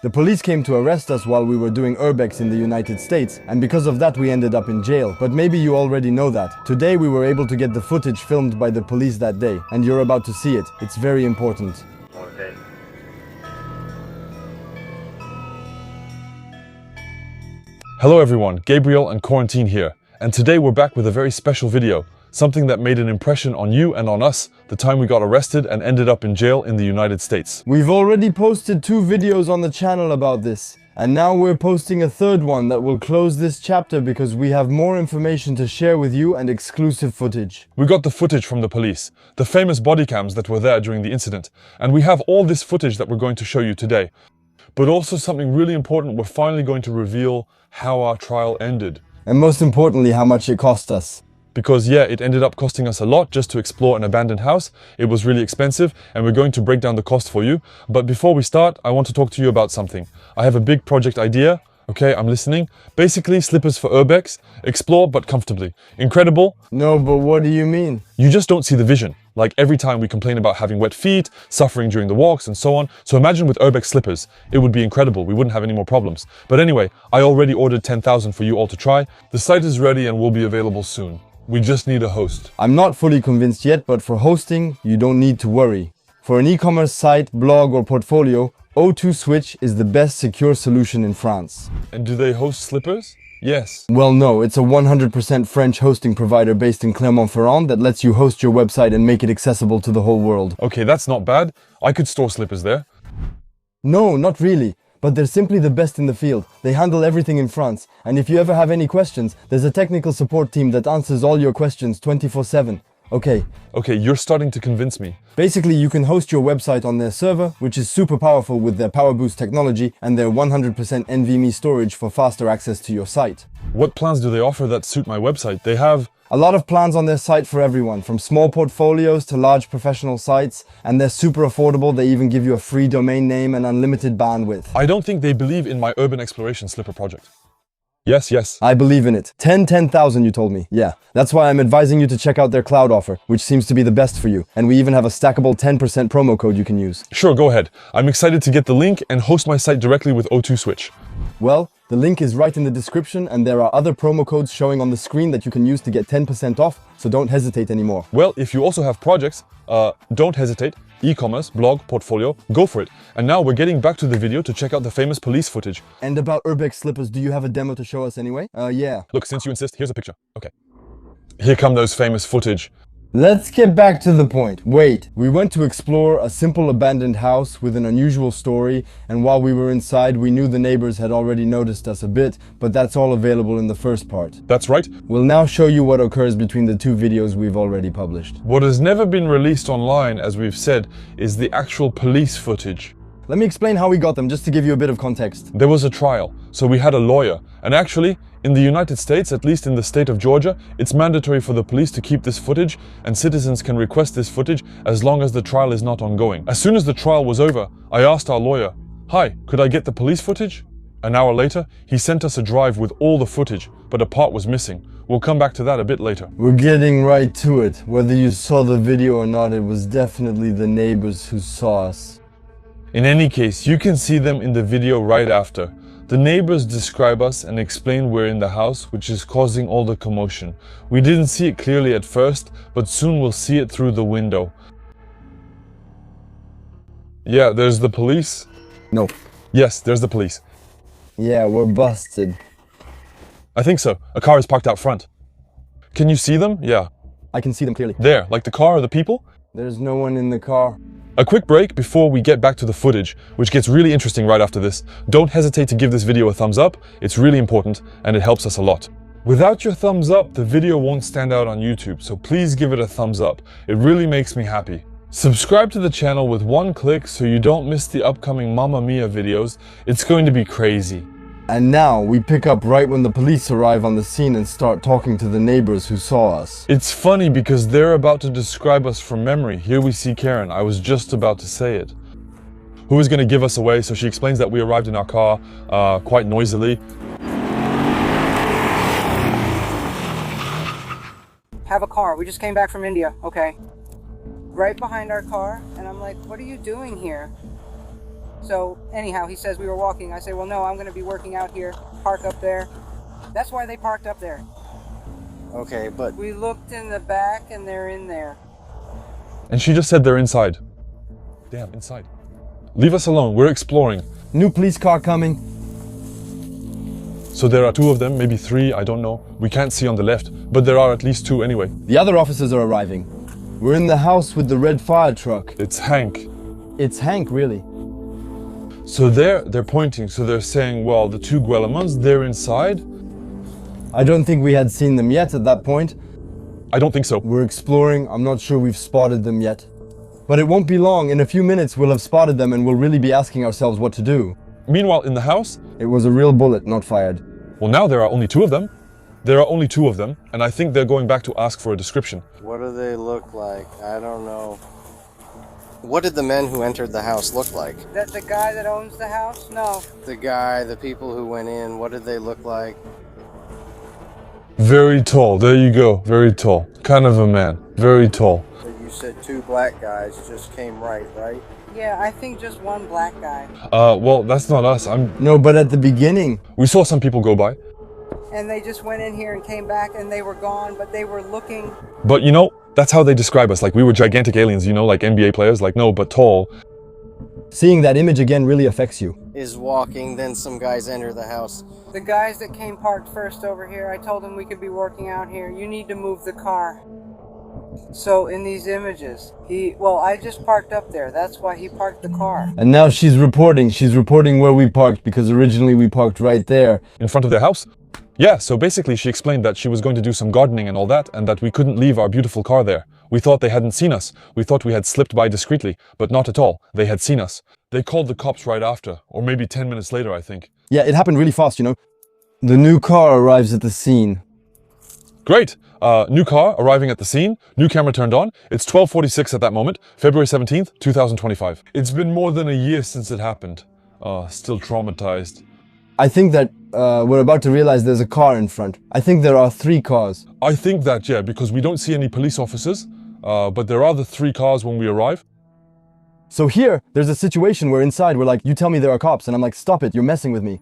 The police came to arrest us while we were doing Urbex in the United States, and because of that we ended up in jail. But maybe you already know that. Today we were able to get the footage filmed by the police that day, and you're about to see it. It's very important. Okay. Hello everyone, Gabriel and Quarantine here, and today we're back with a very special video, something that made an impression on you and on us the time we got arrested and ended up in jail in the United States. We've already posted 2 videos on the channel about this, and now we're posting a third one that will close this chapter because we have more information to share with you and exclusive footage. We got the footage from the police, the famous body cams that were there during the incident, and we have all this footage that we're going to show you today. But also something really important, we're finally going to reveal how our trial ended. And most importantly, how much it cost us. Because yeah, it ended up costing us a lot just to explore an abandoned house. It was really expensive and we're going to break down the cost for you. But before we start, I want to talk to you about something. I have a big project idea. Okay, I'm listening. Basically, slippers for Urbex. Explore, but comfortably. Incredible? No, but what do you mean? You just don't see the vision. Like every time we complain about having wet feet, suffering during the walks and so on. So imagine with Urbex slippers, it would be incredible. We wouldn't have any more problems. But anyway, I already ordered 10,000 for you all to try. The site is ready and will be available soon. We just need a host. I'm not fully convinced yet, but for hosting, you don't need to worry. For an e-commerce site, blog or portfolio, O2 Switch is the best secure solution in France. And do they host slippers? Yes. Well, no, it's a 100% French hosting provider based in Clermont-Ferrand that lets you host your website and make it accessible to the whole world. Okay, that's not bad. I could store slippers there. No, not really. But they're simply the best in the field. They handle everything in France. And if you ever have any questions, there's a technical support team that answers all your questions 24/7. Okay. Okay, you're starting to convince me. Basically, you can host your website on their server, which is super powerful with their PowerBoost technology and their 100% NVMe storage for faster access to your site. What plans do they offer that suit my website? They have a lot of plans on their site for everyone, from small portfolios to large professional sites, and they're super affordable. They even give you a free domain name and unlimited bandwidth. I don't think they believe in my urban exploration slipper project. Yes. I believe in it. 10,000 you told me. Yeah, that's why I'm advising you to check out their cloud offer, which seems to be the best for you. And we even have a stackable 10% promo code you can use. Sure, go ahead. I'm excited to get the link and host my site directly with O2 Switch. Well, the link is right in the description and there are other promo codes showing on the screen that you can use to get 10% off, so don't hesitate anymore. Well, if you also have projects, don't hesitate. E-commerce, blog, portfolio, go for it. And now we're getting back to the video to check out the famous police footage. And about Urbex slippers, do you have a demo to show us anyway? Yeah. Look, since you insist, here's a picture. Okay. Here come those famous footage. Let's get back to the point. Wait, we went to explore a simple abandoned house with an unusual story, and while we were inside, we knew the neighbors had already noticed us a bit, but that's all available in the first part. That's right. We'll now show you what occurs between the 2 videos we've already published. What has never been released online, as we've said, is the actual police footage. Let me explain how we got them, just to give you a bit of context. There was a trial, so we had a lawyer, and actually, in the United States, at least in the state of Georgia, it's mandatory for the police to keep this footage, and citizens can request this footage as long as the trial is not ongoing. As soon as the trial was over, I asked our lawyer, "Hi, could I get the police footage?" An hour later, he sent us a drive with all the footage, but a part was missing. We'll come back to that a bit later. We're getting right to it. Whether you saw the video or not, it was definitely the neighbors who saw us. In any case, you can see them in the video right after. The neighbors describe us and explain we're in the house, which is causing all the commotion. We didn't see it clearly at first, but soon we'll see it through the window. Yeah, there's the police. No. Yes, there's the police. Yeah, we're busted. I think so. A car is parked out front. Can you see them? Yeah. I can see them clearly. There, like the car or the people? There's no one in the car. A quick break before we get back to the footage, which gets really interesting right after this. Don't hesitate to give this video a thumbs up. It's really important and it helps us a lot. Without your thumbs up, the video won't stand out on YouTube, so please give it a thumbs up. It really makes me happy. Subscribe to the channel with 1 click so you don't miss the upcoming Mamma Mia videos. It's going to be crazy. And now we pick up right when the police arrive on the scene and start talking to the neighbors who saw us. It's funny because they're about to describe us from memory. Here we see Karen. I was just about to say it. Who is going to give us away? So she explains that we arrived in our car quite noisily. Have a car. We just came back from India. Okay. Right behind our car. And I'm like, what are you doing here? So anyhow, he says we were walking. I say, well, no, I'm going to be working out here. Park up there. That's why they parked up there. Okay, but We looked in the back and they're in there. And she just said they're inside. Damn, inside. Leave us alone, we're exploring. New police car coming. So there are 2 of them, maybe 3, I don't know. We can't see on the left, but there are at least 2 anyway. The other officers are arriving. We're in the house with the red fire truck. It's Hank. It's Hank, really. So they're pointing, so they're saying, well, the 2 Guillemons, they're inside? I don't think we had seen them yet at that point. I don't think so. We're exploring. I'm not sure we've spotted them yet. But it won't be long. In a few minutes, we'll have spotted them and we'll really be asking ourselves what to do. Meanwhile, in the house, It was a real bullet, not fired. well, now there are only 2 of them. There are only 2 of them, and I think they're going back to ask for a description. what do they look like? I don't know. What did the men who entered the house look like? That the guy that owns the house? No. The guy, the people who went in, what did they look like? Very tall, there you go, very tall. Kind of a man, very tall. So you said 2 black guys just came right? Yeah, I think just one black guy. Well, that's not us. No, but at the beginning, We saw some people go by. And they just went in here and came back and they were gone, but they were looking. But you know, that's how they describe us. Like we were gigantic aliens, you know, like NBA players. Like, no, but tall. seeing that image again really affects you. Is walking, then some guys enter the house. The guys that came parked first over here, I told them we could be working out here. You need to move the car. So in these images, I just parked up there. That's why he parked the car. And now she's reporting. She's reporting where we parked because originally we parked right there. In front of their house? Yeah, so basically she explained that she was going to do some gardening and all that, and that we couldn't leave our beautiful car there. We thought they hadn't seen us. We thought we had slipped by discreetly, but not at all. They had seen us. They called the cops right after, or maybe 10 minutes later, I think. Yeah, it happened really fast, you know. The new car arrives at the scene. Great! New car arriving at the scene, new camera turned on. It's 12:46 at that moment, February 17th, 2025. It's been more than a year since it happened. Still traumatized. I think that we're about to realize there's a car in front. I think there are 3 cars. I think that, yeah, because we don't see any police officers, but there are the 3 cars when we arrive. So here, there's a situation where inside we're like, you tell me there are cops, and I'm like, stop it, you're messing with me.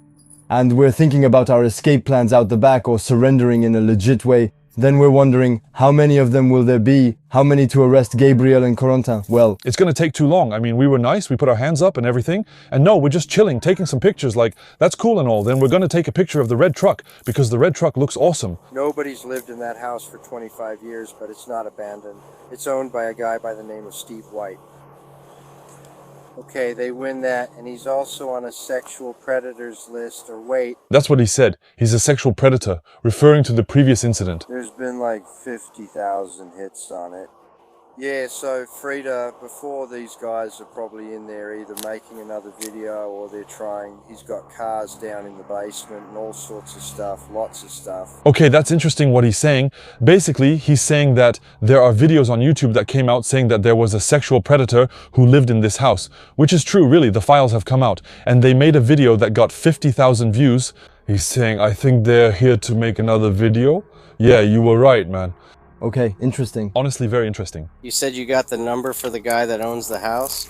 And we're thinking about our escape plans out the back or surrendering in a legit way. Then we're wondering, how many of them will there be? How many to arrest Gabriel and Corentin? Well, It's gonna take too long. I mean, we were nice, we put our hands up and everything. And no, we're just chilling, taking some pictures, like, that's cool and all. Then we're gonna take a picture of the red truck, because the red truck looks awesome. Nobody's lived in that house for 25 years, but it's not abandoned. It's owned by a guy by the name of Steve White. Okay, they win that, and he's also on a sexual predators list, or wait, That's what he said. He's a sexual predator, referring to the previous incident. there's been like 50,000 hits on it. Yeah, so Frida, before these guys are probably in there either making another video or they're trying, he's got cars down in the basement and all sorts of stuff, lots of stuff. Okay, that's interesting what he's saying. Basically, he's saying that there are videos on YouTube that came out saying that there was a sexual predator who lived in this house. Which is true, really, the files have come out. And they made a video that got 50,000 views. He's saying, I think they're here to make another video. Yeah, you were right, man. okay, interesting. Honestly, very interesting. You said you got the number for the guy that owns the house?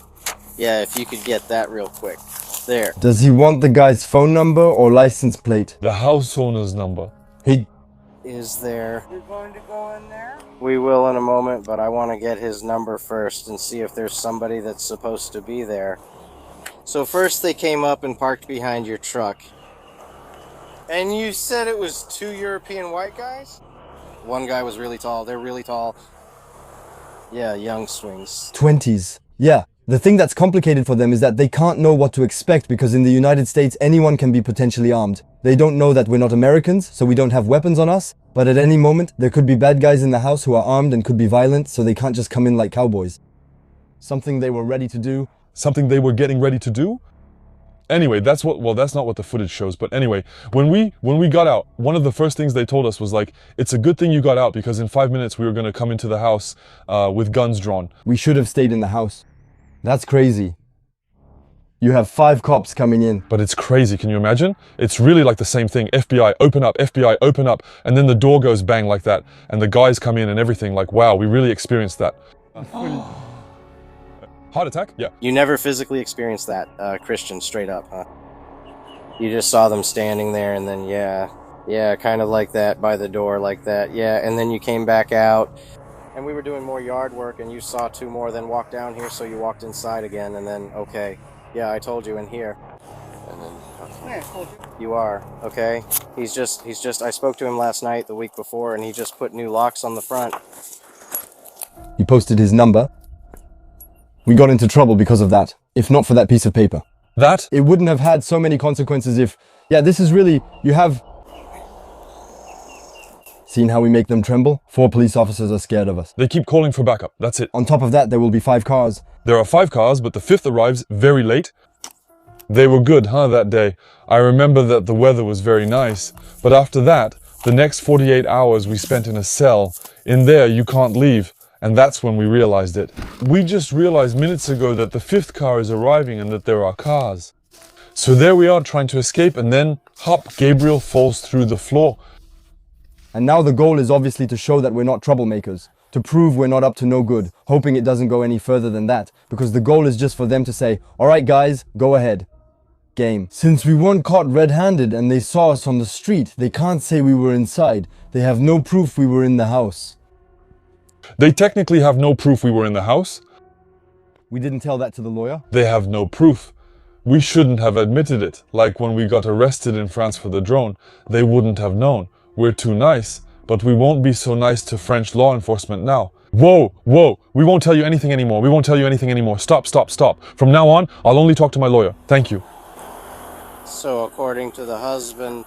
Yeah, if you could get that real quick. There. Does he want the guy's phone number or license plate? The house owner's number. He... Is there? You're going to go in there? We will in a moment, but I want to get his number first and see if there's somebody that's supposed to be there. So first they came up and parked behind your truck. And you said it was 2 European white guys? One guy was really tall. They're really tall. Yeah, young swings. 20s. Yeah. The thing that's complicated for them is that they can't know what to expect because in the United States, anyone can be potentially armed. They don't know that we're not Americans, so we don't have weapons on us. But at any moment, there could be bad guys in the house who are armed and could be violent, so they can't just come in like cowboys. Something they were ready to do. Something they were getting ready to do? Anyway, that's not what the footage shows, but anyway, when we got out, one of the first things they told us was like, it's a good thing you got out because in 5 minutes we were going to come into the house with guns drawn. We should have stayed in the house. That's crazy. You have 5 cops coming in. But it's crazy, can you imagine? It's really like the same thing. FBI, open up, and then the door goes bang like that, and the guys come in and everything, like, wow, we really experienced that. Heart attack? Yeah. You never physically experienced that, Christian, straight up, huh? You just saw them standing there, and then, yeah, kind of like that, by the door, like that, yeah, and then you came back out, and we were doing more yard work, and you saw two more, then walked down here, so you walked inside again, and then, okay, yeah, I told you, in here, and then, Yeah, I told you. you are, okay? He's just, I spoke to him last night, the week before, and he just put new locks on the front. He posted his number. We got into trouble because of that, if not for that piece of paper. That? It wouldn't have had so many consequences if... Yeah, this is really... You have... Seen how we make them tremble? 4 police officers are scared of us. They keep calling for backup, that's it. On top of that, there will be 5 cars. There are 5 cars, but the 5th arrives very late. They were good, huh, that day? I remember that the weather was very nice. But after that, the next 48 hours we spent in a cell. In there, you can't leave. And that's when we realized it. We just realized minutes ago that the 5th car is arriving and that there are cars. So there we are trying to escape, and then, hop, Gabriel falls through the floor. And now the goal is obviously to show that we're not troublemakers. To prove we're not up to no good, hoping it doesn't go any further than that. Because the goal is just for them to say, alright guys, go ahead. Game. Since we weren't caught red-handed and they saw us on the street, they can't say we were inside. They have no proof we were in the house. They technically have no proof we were in the house. We didn't tell that to the lawyer. They have no proof. We shouldn't have admitted it. Like when we got arrested in France for the drone, they wouldn't have known. We're too nice, but we won't be so nice to French law enforcement now. Whoa, whoa, we won't tell you anything anymore. We won't tell you anything anymore. Stop, stop, stop. From now on, I'll only talk to my lawyer. Thank you. So according to the husband...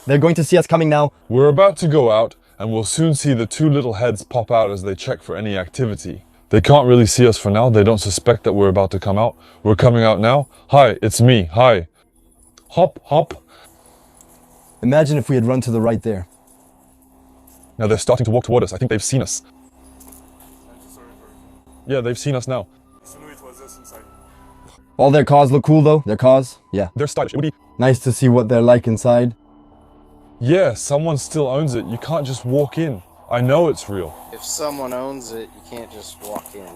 They're going to see us coming now. We're about to go out, and we'll soon see the 2 little heads pop out as they check for any activity. They can't really see us for now. They don't suspect that we're about to come out. We're coming out now. Hi, it's me. Hi. Hop, hop. Imagine if we had run to the right there. Now they're starting to walk toward us. I think they've seen us. Yeah, they've seen us now. All their cars look cool though. Their cars? Yeah. They're stylish. It would be... Nice to see what they're like inside. Yeah, someone still owns it. You can't just walk in. I know it's real. If someone owns it, you can't just walk in.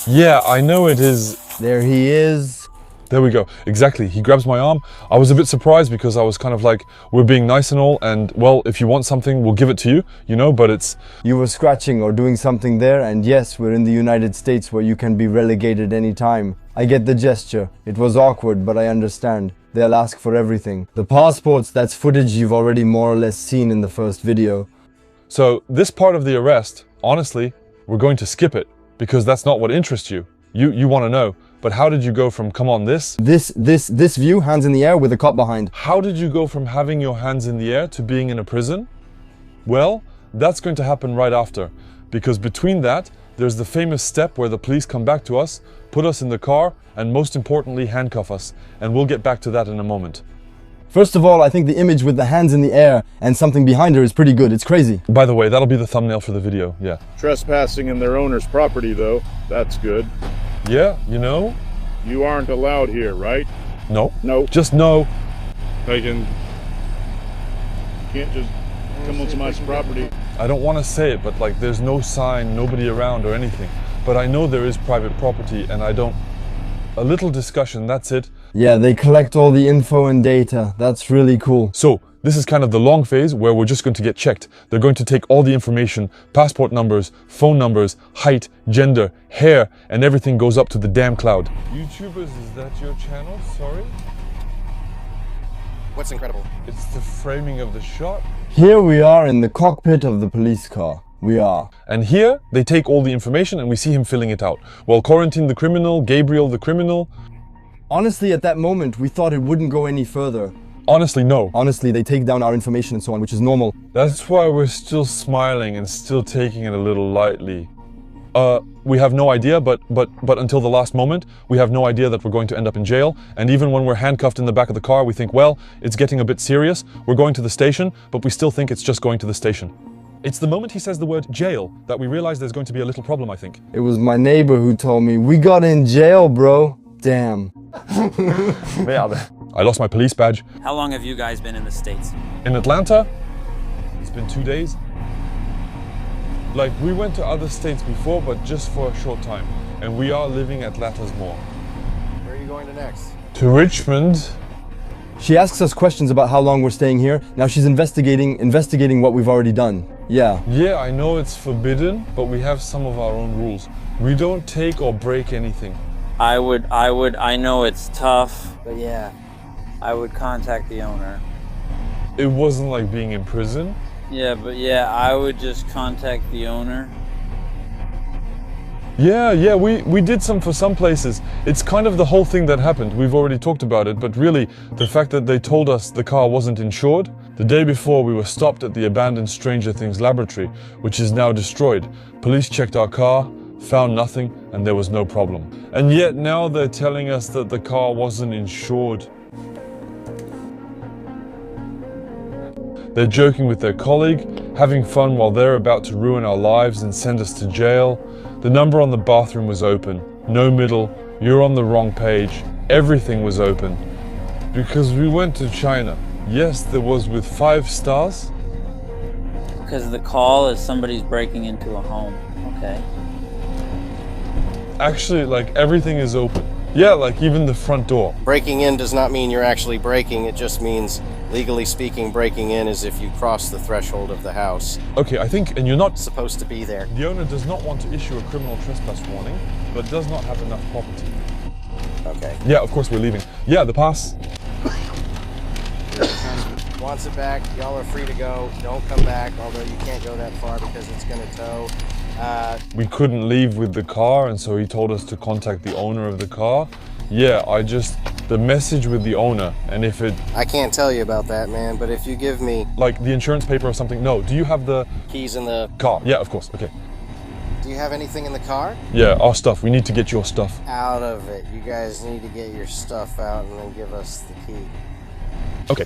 Yeah, I know it is. There he is. There we go. Exactly. He grabs my arm. I was a bit surprised because I was kind of like, we're being nice and all, and well, if you want something, we'll give it to you, you know, but it's... You were scratching or doing something there, and yes, we're in the United States where you can be relegated anytime. I get the gesture. It was awkward, but I understand. They'll ask for everything. The passports, that's footage you've already more or less seen in the first video. So this part of the arrest, honestly, we're going to skip it because that's not what interests you. You want to know. But how did you go from, come on, this view, hands in the air with a cop behind? How did you go from having your hands in the air to being in a prison? Well, that's going to happen right after. Because between that, there's the famous step where the police come back to us, put us in the car, and most importantly, handcuff us. And we'll get back to that in a moment. First of all, I think the image with the hands in the air and something behind her is pretty good. It's crazy. By the way, that'll be the thumbnail for the video, yeah. Trespassing in their owner's property, though. That's good. Yeah, you know? You aren't allowed here, right? No. No. Just no. Can't just come on somebody's property. I don't want to say it, but like there's no sign, nobody around or anything. But I know there is private property and I don't... A little discussion, that's it. Yeah, they collect all the info and data. That's really cool. So, this is kind of the long phase where we're just going to get checked. They're going to take all the information, passport numbers, phone numbers, height, gender, hair, and everything goes up to the damn cloud. YouTubers, is that your channel? Sorry? What's incredible? It's the framing of the shot. Here we are in the cockpit of the police car. We are. And here, they take all the information and we see him filling it out. Well, Corentin the criminal, Gabriel the criminal. Honestly, at that moment, we thought it wouldn't go any further. Honestly, no. Honestly, they take down our information and so on, which is normal. That's why we're still smiling and still taking it a little lightly. We have no idea, but until the last moment, we have no idea that we're going to end up in jail. And even when we're handcuffed in the back of the car, we think, well, it's getting a bit serious. We're going to the station, but we still think it's just going to the station. It's the moment he says the word jail that we realize there's going to be a little problem, I think. It was my neighbor who told me, we got in jail, bro. Damn. I lost my police badge. How long have you guys been in the States? In Atlanta, it's been 2 days. Like, we went to other states before, but just for a short time. And we are living at Lattersmore. Where are you going to next? To Richmond? She asks us questions about how long we're staying here. Now she's investigating what we've already done. Yeah. Yeah, I know it's forbidden, but we have some of our own rules. We don't take or break anything. I know it's tough, but yeah, I would contact the owner. It wasn't like being in prison. Yeah, but yeah, I would just contact the owner. Yeah, we did some for some places. It's kind of the whole thing that happened. We've already talked about it, but really, the fact that they told us the car wasn't insured. The day before, we were stopped at the abandoned Stranger Things laboratory, which is now destroyed. Police checked our car, found nothing, and there was no problem. And yet now they're telling us that the car wasn't insured. They're joking with their colleague, having fun while they're about to ruin our lives and send us to jail. The number on the bathroom was open. No middle, you're on the wrong page. Everything was open. Because we went to China. Yes, there was with 5 stars. Because the call is somebody's breaking into a home, okay? Actually, like, everything is open. Yeah, like even the front door. Breaking in does not mean you're actually breaking. It just means, legally speaking, breaking in is if you cross the threshold of the house. Okay, I think, and you're not Supposed to be there. The owner does not want to issue a criminal trespass warning, but does not have enough property. Okay. Yeah, of course we're leaving. Yeah, the pass. Wants it back. Y'all are free to go. Don't come back, although you can't go that far because it's going to tow. We couldn't leave with the car, and so he told us to contact the owner of the car. Yeah, the message with the owner, and if it... I can't tell you about that, man, but if you give me Like the insurance paper or something. No, do you have the keys in the... car? Yeah, of course, okay. Do you have anything in the car? Yeah, our stuff. We need to get your stuff. Out of it. You guys need to get your stuff out and then give us the key. Okay.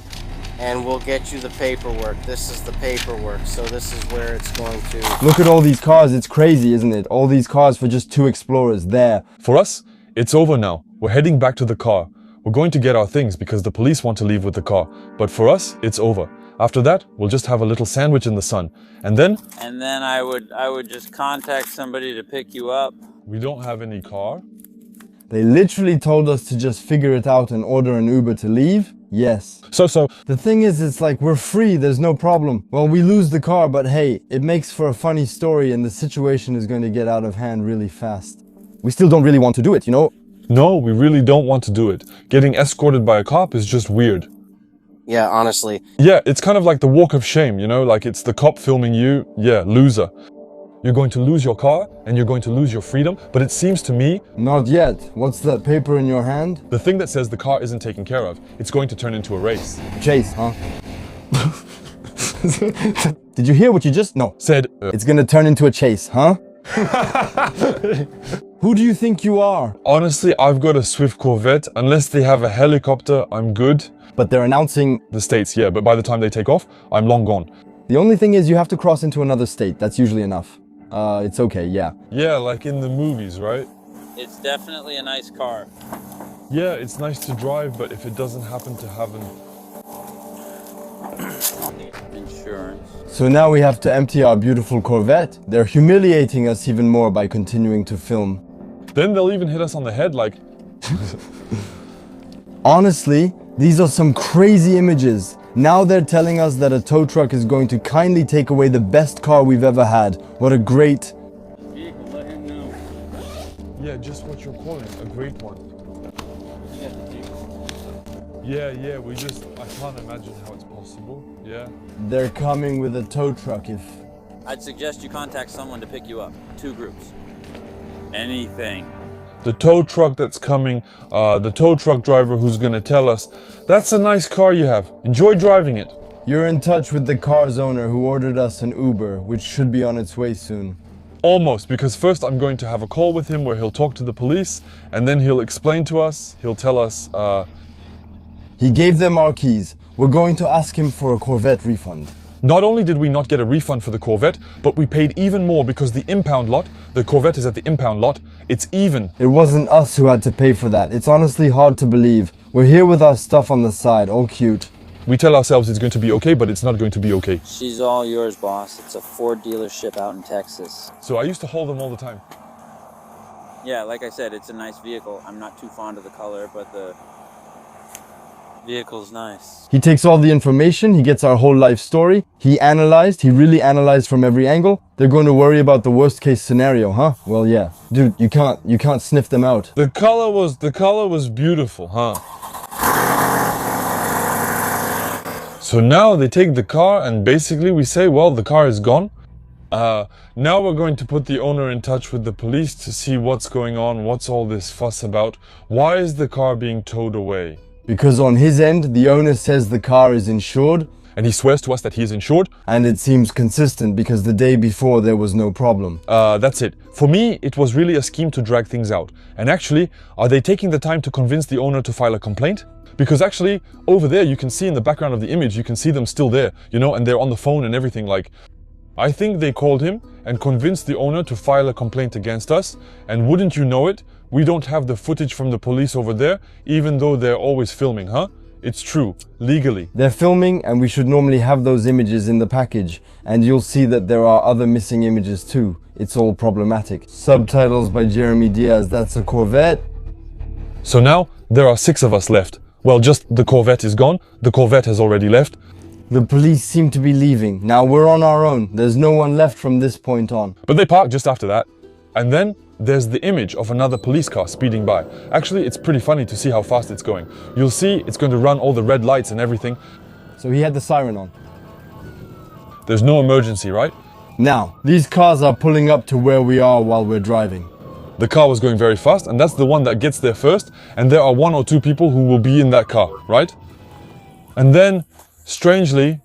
And we'll get you the paperwork. This is the paperwork, so this is where it's going to... Look at all these cars. It's crazy, isn't it? All these cars for just 2 explorers there. For us, it's over now. We're heading back to the car. We're going to get our things because the police want to leave with the car. But for us, it's over. After that, we'll just have a little sandwich in the sun. And then I would just contact somebody to pick you up. we don't have any car. They literally told us to just figure it out and order an Uber to leave. Yes. So The thing is, it's like we're free, there's no problem. Well, we lose the car, but hey, it makes for a funny story and the situation is going to get out of hand really fast. We still don't really want to do it, you know? no, we really don't want to do it. Getting escorted by a cop is just weird. Yeah, honestly. Yeah, it's kind of like the walk of shame, you know? Like it's the cop filming you. Yeah, loser. You're going to lose your car and you're going to lose your freedom, but it seems to me Not yet. What's that paper in your hand? the thing that says the car isn't taken care of, it's going to turn into a race. Chase, huh? Did you hear what you just... No. Said, It's gonna turn into a chase, huh? Who do you think you are? honestly, I've got a Swift Corvette. Unless they have a helicopter, I'm good. But they're announcing... The States, yeah, but by the time they take off, I'm long gone. The only thing is you have to cross into another state. That's usually enough. It's okay, yeah. Yeah, like in the movies, right? It's definitely a nice car. Yeah, it's nice to drive, but if it doesn't happen to have an... Insurance. So now we have to empty our beautiful Corvette. They're humiliating us even more by continuing to film. Then they'll even hit us on the head like... Honestly, these are some crazy images. Now they're telling us that a tow truck is going to kindly take away the best car we've ever had. What a great... Vehicle, let him know. Yeah, just what you're calling, a great one. Yeah, I can't imagine how it's possible, yeah. They're coming with a tow truck if... I'd suggest you contact someone to pick you up. 2 groups. Anything. The tow truck that's coming, the tow truck driver who's gonna tell us, that's a nice car you have, enjoy driving it. You're in touch with the car's owner who ordered us an Uber, which should be on its way soon. Almost, because first I'm going to have a call with him where he'll talk to the police, and then he'll explain to us, he'll tell us, He gave them our keys. We're going to ask him for a Corvette refund. not only did we not get a refund for the Corvette, but we paid even more because the impound lot, the Corvette is at the impound lot, it's even. It wasn't us who had to pay for that. It's honestly hard to believe. We're here with our stuff on the side, all cute. We tell ourselves it's going to be okay, but it's not going to be okay. She's all yours, boss. It's a Ford dealership out in Texas. So I used to hold them all the time. Yeah, like I said, it's a nice vehicle. I'm not too fond of the color, but the vehicle's nice. He takes all the information, he gets our whole life story, he really analyzed from every angle. They're going to worry about the worst case scenario, huh? Well, yeah. Dude, you can't sniff them out. The color was beautiful, huh? So now they take the car and basically we say, well, the car is gone. Now we're going to put the owner in touch with the police to see what's going on, what's all this fuss about. Why is the car being towed away? Because on his end, the owner says the car is insured. And he swears to us that he is insured. And it seems consistent because the day before there was no problem. That's it. For me, it was really a scheme to drag things out. And actually, are they taking the time to convince the owner to file a complaint? Because actually, over there, you can see in the background of the image, you can see them still there, you know, and they're on the phone and everything. Like, I think they called him and convinced the owner to file a complaint against us. And wouldn't you know it, we don't have the footage from the police over there, even though they're always filming, huh? It's true, legally. They're filming and we should normally have those images in the package. And you'll see that there are other missing images too. It's all problematic. Subtitles by Jeremy Diaz, that's a Corvette. So now, there are 6 of us left. Well, just the Corvette is gone. The Corvette has already left. The police seem to be leaving. Now we're on our own. There's no one left from this point on. But they park just after that. And then there's the image of another police car speeding by. Actually, it's pretty funny to see how fast it's going. You'll see it's going to run all the red lights and everything. So he had the siren on. There's no emergency, right? Now, these cars are pulling up to where we are while we're driving. The car was going very fast, and that's the one that gets there first, and there are 1 or 2 people who will be in that car, right? And then, strangely,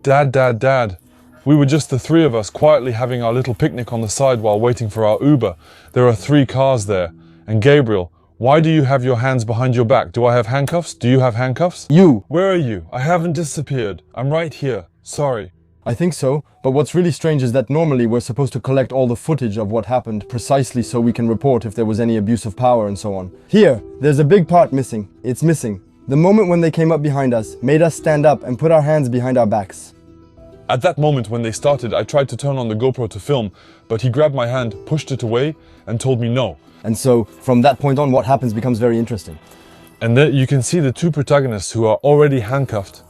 Dad, we were just the 3 of us quietly having our little picnic on the side while waiting for our Uber. There are 3 cars there. And Gabriel, why do you have your hands behind your back? Do I have handcuffs? Do you have handcuffs? You! Where are you? I haven't disappeared. I'm right here. Sorry. I think so, but what's really strange is that normally we're supposed to collect all the footage of what happened precisely so we can report if there was any abuse of power and so on. Here, there's a big part missing. It's missing. The moment when they came up behind us, made us stand up and put our hands behind our backs. At that moment when they started, I tried to turn on the GoPro to film, but he grabbed my hand, pushed it away, and told me no. And so, from that point on, what happens becomes very interesting. And then you can see the 2 protagonists who are already handcuffed.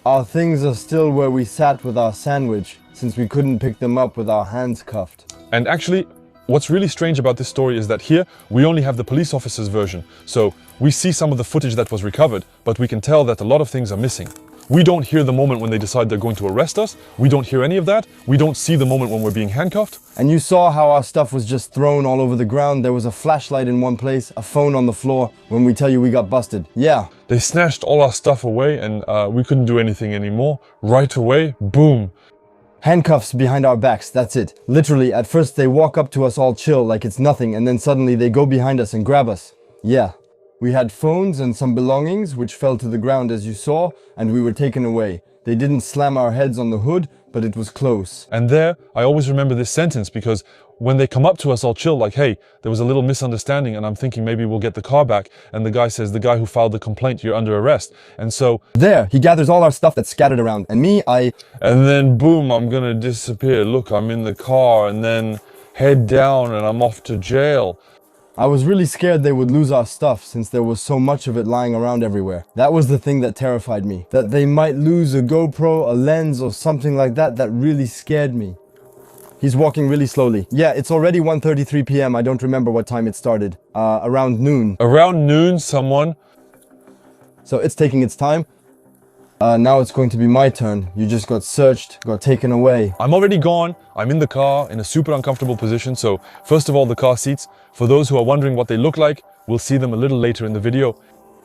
Our things are still where we sat with our sandwich, since we couldn't pick them up with our hands cuffed. And actually, what's really strange about this story is that here, we only have the police officer's version. So, we see some of the footage that was recovered, but we can tell that a lot of things are missing. We don't hear the moment when they decide they're going to arrest us. We don't hear any of that. We don't see the moment when we're being handcuffed. And you saw how our stuff was just thrown all over the ground. There was a flashlight in one place, a phone on the floor, when we tell you we got busted. Yeah. They snatched all our stuff away and we couldn't do anything anymore. Right away, boom. Handcuffs behind our backs, that's it. Literally, at first they walk up to us all chill like it's nothing, and then suddenly they go behind us and grab us. Yeah. We had phones and some belongings, which fell to the ground as you saw, and we were taken away. They didn't slam our heads on the hood, but it was close. And there, I always remember this sentence because when they come up to us all chill, like, hey, there was a little misunderstanding and I'm thinking maybe we'll get the car back. And the guy says, the guy who filed the complaint, you're under arrest. And so... There, he gathers all our stuff that's scattered around. And me, And then boom, I'm gonna disappear. Look, I'm in the car and then head down and I'm off to jail. I was really scared they would lose our stuff since there was so much of it lying around everywhere. That was the thing that terrified me. That they might lose a GoPro, a lens, or something like that really scared me. He's walking really slowly. Yeah, it's already 1:33 p.m. I don't remember what time it started. Around noon. Around noon, someone... So it's taking its time. Now it's going to be my turn. You just got searched, got taken away. I'm already gone. I'm in the car in a super uncomfortable position. So first of all, the car seats. For those who are wondering what they look like, we'll see them a little later in the video.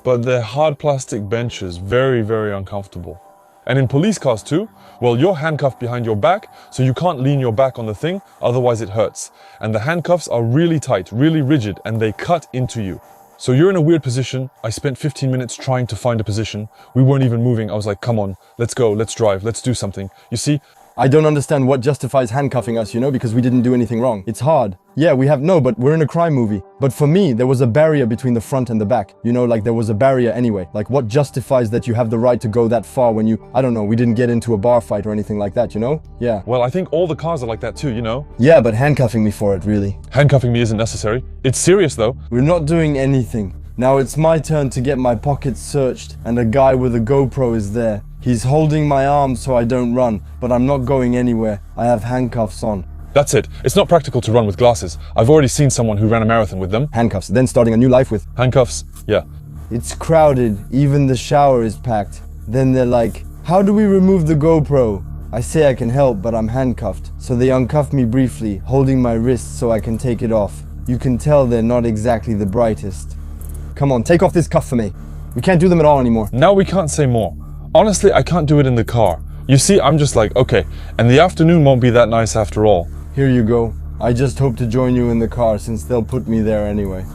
But they're hard plastic benches, very, very uncomfortable. And in police cars too, well, you're handcuffed behind your back, so you can't lean your back on the thing, otherwise it hurts. And the handcuffs are really tight, really rigid, and they cut into you. So you're in a weird position. I spent 15 minutes trying to find a position. We weren't even moving. I was like, come on, let's go, let's drive, let's do something. You see, I don't understand what justifies handcuffing us, you know, because we didn't do anything wrong. It's hard. Yeah, but we're in a crime movie. But for me, there was a barrier between the front and the back. You know, like there was a barrier anyway. Like what justifies that you have the right to go that far when you, I don't know, we didn't get into a bar fight or anything like that, you know? Yeah. Well, I think all the cars are like that too, you know? Yeah, but handcuffing me for it, really. Handcuffing me isn't necessary. It's serious though. We're not doing anything. Now it's my turn to get my pockets searched, and a guy with a GoPro is there. He's holding my arm so I don't run, but I'm not going anywhere. I have handcuffs on. That's it. It's not practical to run with glasses. I've already seen someone who ran a marathon with them. Handcuffs, then starting a new life with. Handcuffs, yeah. It's crowded, even the shower is packed. Then they're like, how do we remove the GoPro? I say I can help, but I'm handcuffed. So they uncuff me briefly, holding my wrist so I can take it off. You can tell they're not exactly the brightest. Come on, take off this cuff for me. We can't do them at all anymore. Now we can't say more. Honestly, I can't do it in the car. You see, I'm just like, okay, and the afternoon won't be that nice after all. Here you go. I just hope to join you in the car since they'll put me there anyway.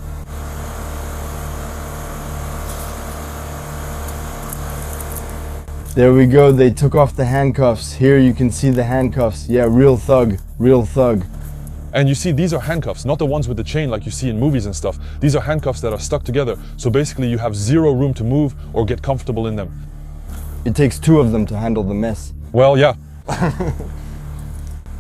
There we go, they took off the handcuffs. Here you can see the handcuffs. Yeah, real thug, real thug. And you see, these are handcuffs, not the ones with the chain like you see in movies and stuff. These are handcuffs that are stuck together, so basically you have zero room to move or get comfortable in them. It takes two of them to handle the mess. Well, yeah.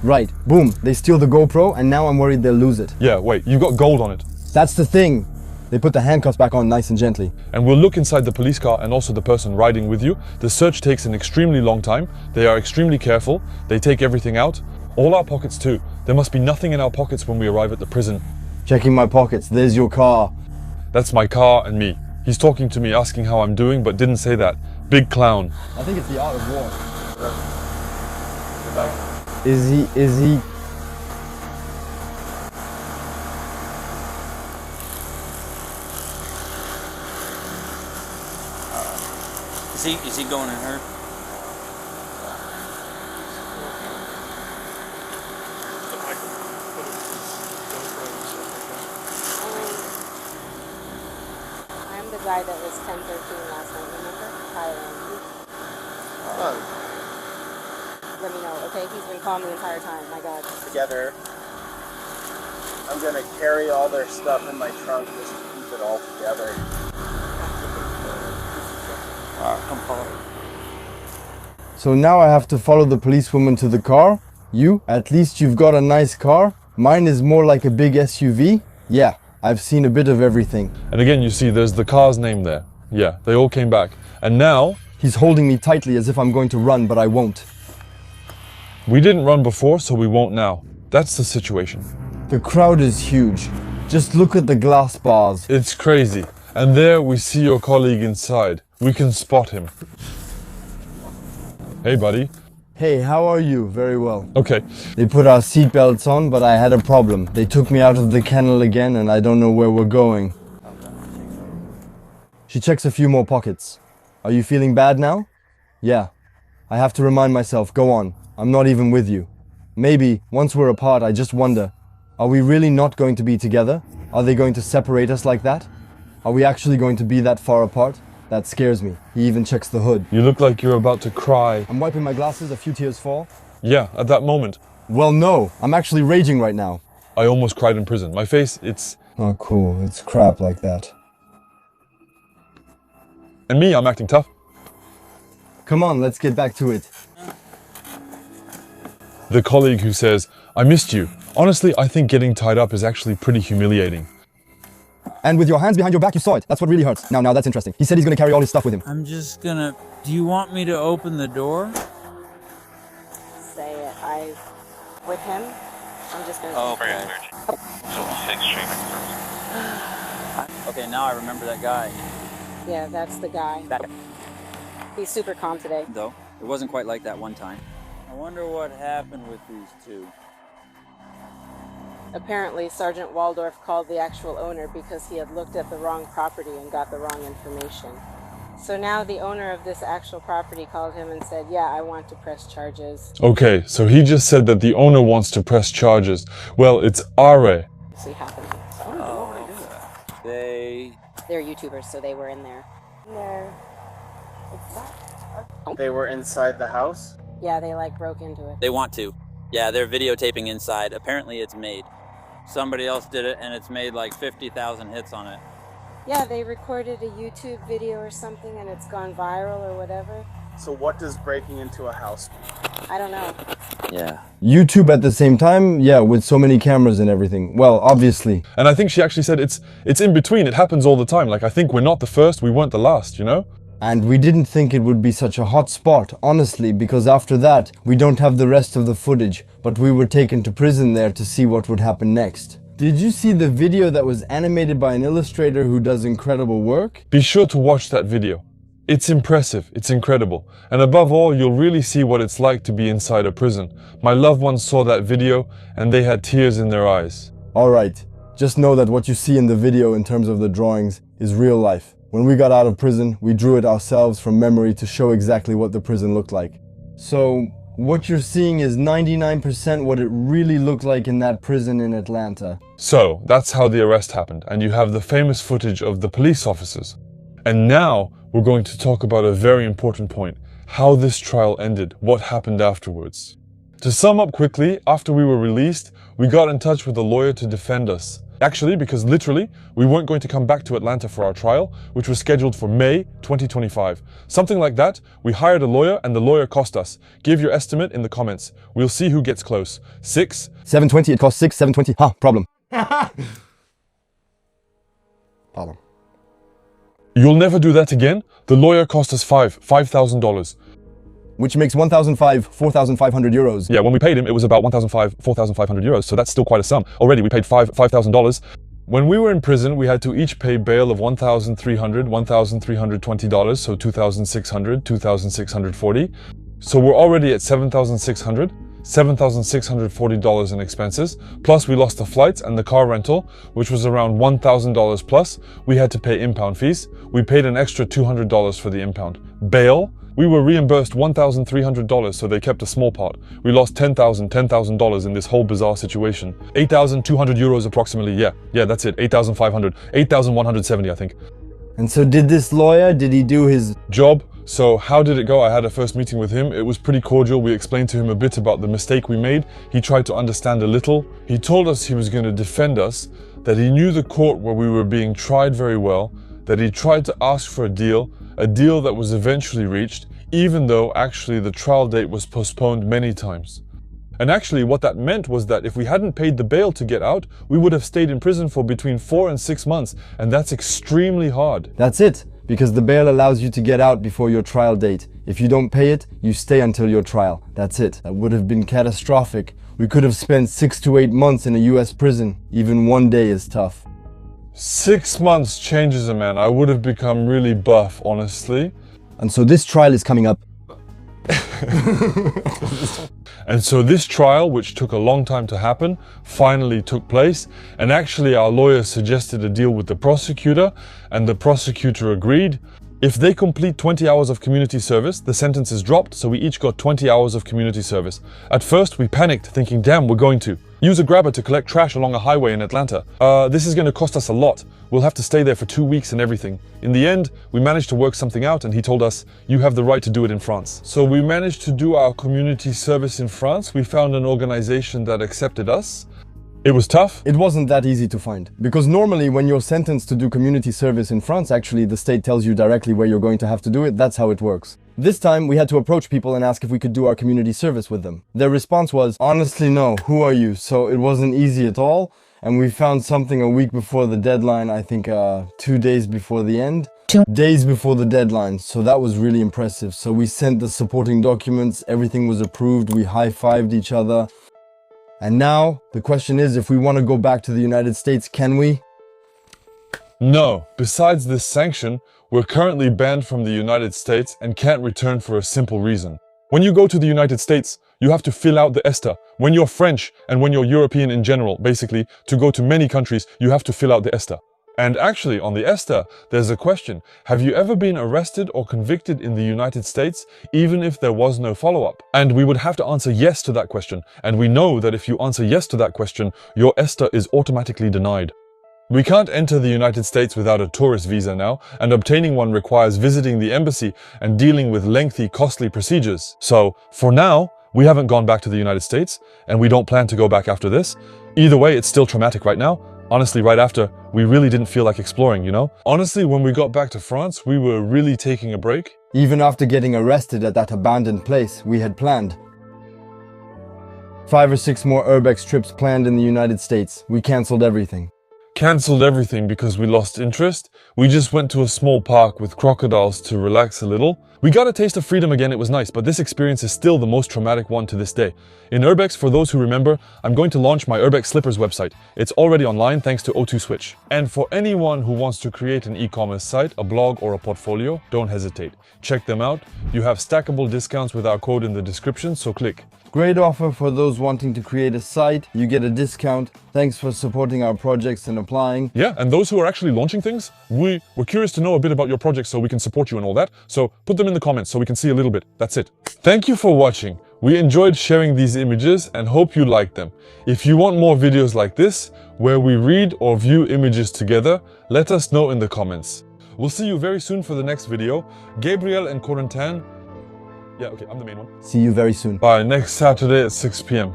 Right, boom, they steal the GoPro and now I'm worried they'll lose it. Yeah, wait, you got gold on it. That's the thing. They put the handcuffs back on nice and gently. And we'll look inside the police car and also the person riding with you. The search takes an extremely long time. They are extremely careful. They take everything out. All our pockets too. There must be nothing in our pockets when we arrive at the prison. Checking my pockets, there's your car. That's my car and me. He's talking to me asking how I'm doing, but didn't say that. Big clown. I think it's the art of war. Is he... Is he going in her? I'm the guy that was 1013 last night, remember? Thailand. Let me know, okay? He's been calm the entire time, my God. Together. I'm gonna carry all their stuff in my trunk just to keep it all together. Come follow. So now I have to follow the policewoman to the car? You? At least you've got a nice car? Mine is more like a big SUV? Yeah, I've seen a bit of everything. And again, you see, there's the car's name there. Yeah, they all came back. And now, He's holding me tightly as if I'm going to run, but I won't. we didn't run before, so we won't now. That's the situation. The crowd is huge. Just look at the glass bars. It's crazy. And there we see your colleague inside. We can spot him. Hey, buddy. Hey, how are you? Very well. Okay, They put our seatbelts on, but I had a problem. They took me out of the kennel again and I don't know where we're going. She checks a few more pockets. Are you feeling bad now? Yeah. I have to remind myself, go on. I'm not even with you. Maybe, once we're apart, I just wonder, are we really not going to be together? Are they going to separate us like that? Are we actually going to be that far apart? That scares me. He even checks the hood. you look like you're about to cry. I'm wiping my glasses, a few tears fall. Yeah, at that moment, Well, no, I'm actually raging right now. I almost cried in prison. My face, it's... Oh, cool. It's crap like that. And me, I'm acting tough. Come on, let's get back to it. The colleague who says, I missed you. Honestly, I think getting tied up is actually pretty humiliating. And with your hands behind your back, you saw it. That's what really hurts. Now, that's interesting. He said he's gonna carry all his stuff with him. I'm just gonna... Do you want me to open the door? Say it. With him, I'm just gonna... Okay. Okay, now I remember that guy. Yeah, that's the guy. He's super calm today. Though, it wasn't quite like that one time. I wonder what happened with these two. Apparently, Sergeant Waldorf called the actual owner because he had looked at the wrong property and got the wrong information. So now the owner of this actual property called him and said, yeah, I want to press charges. Okay, so he just said that the owner wants to press charges. Well, it's Are. See happened. They're YouTubers, so they were in there. They were inside the house? Yeah, they like broke into it. They want to. Yeah, they're videotaping inside. Apparently it's made. Somebody else did it and it's made like 50,000 hits on it. Yeah, they recorded a YouTube video or something and it's gone viral or whatever. So what does breaking into a house mean? I don't know. Yeah. YouTube at the same time, yeah, with so many cameras and everything. Well, obviously. And I think she actually said it's in between. It happens all the time. Like, I think we're not the first, we weren't the last, you know? And we didn't think it would be such a hot spot, honestly, because after that, we don't have the rest of the footage, but we were taken to prison there to see what would happen next. Did you see the video that was animated by an illustrator who does incredible work? Be sure to watch that video. It's impressive, it's incredible. And above all, you'll really see what it's like to be inside a prison. My loved ones saw that video and they had tears in their eyes. Alright, just know that what you see in the video in terms of the drawings is real life. When we got out of prison, we drew it ourselves from memory to show exactly what the prison looked like. So, what you're seeing is 99% what it really looked like in that prison in Atlanta. So, that's how the arrest happened, and you have the famous footage of the police officers. And now, we're going to talk about a very important point, how this trial ended, what happened afterwards. To sum up quickly, after we were released, we got in touch with a lawyer to defend us. Actually, because literally, we weren't going to come back to Atlanta for our trial, which was scheduled for May 2025. Something like that. We hired a lawyer and the lawyer cost us. Give your estimate in the comments. We'll see who gets close. 6? 720, it costs 6, 720. Ha, problem. Problem. You'll never do that again? The lawyer cost us $5,000. Which makes 4,500 euros. Yeah, when we paid him, it was about 4,500 euros, so that's still quite a sum. Already, we paid $5,000. When we were in prison, we had to each pay bail of $1,320, so $2,600, $2,640. So we're already at $7,600, $7,640 in expenses, plus we lost the flights and the car rental, which was around $1,000 plus. We had to pay impound fees. We paid an extra $200 for the impound. Bail, we were reimbursed $1,300, so they kept a small part. We lost $10,000 in this whole bizarre situation. 8,200 euros approximately, yeah, that's it, 8,500, 8,170 I think. And so did this lawyer, did he do his job? So how did it go? I had a first meeting with him. It was pretty cordial. We explained to him a bit about the mistake we made. He tried to understand a little. He told us he was going to defend us, that he knew the court where we were being tried very well, that he tried to ask for a deal that was eventually reached, even though actually the trial date was postponed many times. And actually what that meant was that if we hadn't paid the bail to get out, we would have stayed in prison for between 4 and 6 months, and that's extremely hard. That's it, because the bail allows you to get out before your trial date. If you don't pay it, you stay until your trial. That's it. That would have been catastrophic. We could have spent 6 to 8 months in a US prison. Even one day is tough. 6 months changes a man. I would have become really buff, honestly. And so this trial is coming up. And so this trial, which took a long time to happen, finally took place. And actually our lawyer suggested a deal with the prosecutor, and the prosecutor agreed. If they complete 20 hours of community service, the sentence is dropped, so we each got 20 hours of community service. At first, we panicked, thinking, damn, we're going to use a grabber to collect trash along a highway in Atlanta. This is going to cost us a lot. We'll have to stay there for 2 weeks and everything. In the end, we managed to work something out, and he told us, you have the right to do it in France. So we managed to do our community service in France. We found an organization that accepted us. It was tough. It wasn't that easy to find. Because normally when you're sentenced to do community service in France, actually the state tells you directly where you're going to have to do it. That's how it works. This time we had to approach people and ask if we could do our community service with them. Their response was, honestly no, who are you? So it wasn't easy at all. And we found something a week before the deadline, I think 2 days before the end. 2 days before the deadline, so that was really impressive. So we sent the supporting documents, everything was approved, we high-fived each other. And now, the question is, if we want to go back to the United States, can we? No. Besides this sanction, we're currently banned from the United States and can't return for a simple reason. When you go to the United States, you have to fill out the ESTA. When you're French and when you're European in general, basically, to go to many countries, you have to fill out the ESTA. And actually, on the ESTA, there's a question. Have you ever been arrested or convicted in the United States, even if there was no follow-up? And we would have to answer yes to that question. And we know that if you answer yes to that question, your ESTA is automatically denied. We can't enter the United States without a tourist visa now, and obtaining one requires visiting the embassy and dealing with lengthy, costly procedures. So, for now, we haven't gone back to the United States, and we don't plan to go back after this. Either way, it's still traumatic right now. Honestly, right after, we really didn't feel like exploring, you know? Honestly, when we got back to France, we were really taking a break. Even after getting arrested at that abandoned place we had planned. 5 or 6 more Urbex trips planned in the United States. We cancelled everything. Cancelled everything because we lost interest. We just went to a small park with crocodiles to relax a little. We got a taste of freedom again, it was nice, but this experience is still the most traumatic one to this day. In Urbex, for those who remember, I'm going to launch my Urbex Slippers website. It's already online thanks to O2 Switch. And for anyone who wants to create an e-commerce site, a blog or a portfolio, don't hesitate. Check them out. You have stackable discounts with our code in the description, so click. Great offer for those wanting to create a site. You get a discount. Thanks for supporting our projects and applying. Yeah, and those who are actually launching things, we're curious to know a bit about your project so we can support you and all that. So put them in the comments so we can see a little bit. That's it. Thank you for watching. We enjoyed sharing these images and hope you liked them. If you want more videos like this, where we read or view images together, let us know in the comments. We'll see you very soon for the next video. Gabriel and Corentin. Yeah, okay, I'm the main one. See you very soon. Bye, next Saturday at 6 p.m.